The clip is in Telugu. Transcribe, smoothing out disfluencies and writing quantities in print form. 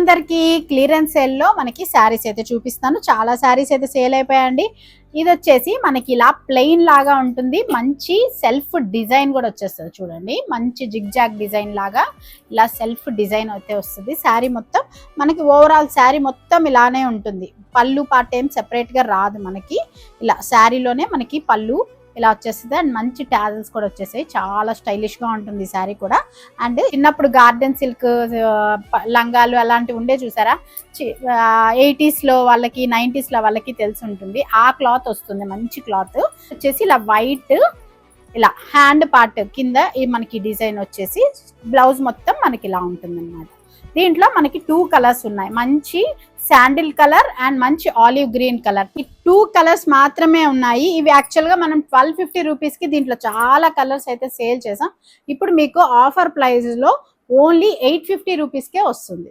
అందరికీ క్లియరెన్స్ సేల్లో మనకి శారీస్ అయితే చూపిస్తాను. చాలా శారీస్ అయితే సేల్ అయిపోయాయండి. ఇది వచ్చేసి మనకి ఇలా ప్లెయిన్ లాగా ఉంటుంది. మంచి సెల్ఫ్ డిజైన్ కూడా వచ్చేస్తుంది చూడండి. మంచి జిగ్జాగ్ డిజైన్ లాగా ఇలా సెల్ఫ్ డిజైన్ అయితే వస్తుంది. శారీ మొత్తం మనకి ఓవరాల్ శారీ మొత్తం ఇలానే ఉంటుంది. పళ్ళు పార్ట్ ఏం సెపరేట్గా రాదు మనకి. ఇలా శారీలోనే మనకి పళ్ళు ఇలా వచ్చేస్తుంది. అండ్ మంచి టాజల్స్ కూడా వచ్చేసాయి. చాలా స్టైలిష్ గా ఉంటుంది ఈ శారీ కూడా. అండ్ చిన్నప్పుడు గార్డెన్ సిల్క్ లంగాలు అలాంటివి ఉండే చూసారా, 80s లో వాళ్ళకి 90s లో వాళ్ళకి తెలిసి ఉంటుంది. ఆ క్లాత్ వస్తుంది, మంచి క్లాత్ వచ్చేసి ఇలా వైట్, ఇలా హ్యాండ్ పార్ట్ కింద మనకి డిజైన్ వచ్చేసి బ్లౌజ్ మొత్తం మనకి ఇలా ఉంటుంది అన్నమాట. దీంట్లో మనకి 2 కలర్స్ ఉన్నాయి. మంచి శాండిల్ కలర్ అండ్ మంచి ఆలివ్ గ్రీన్ కలర్. ఈ 2 కలర్స్ మాత్రమే ఉన్నాయి. ఇవి యాక్చువల్ గా మనం 1250 రూపీస్ కి దీంట్లో చాలా కలర్స్ అయితే సేల్ చేసాం. ఇప్పుడు మీకు ఆఫర్ ప్రైస్ లో ఓన్లీ 850 రూపీస్ కే వస్తుంది.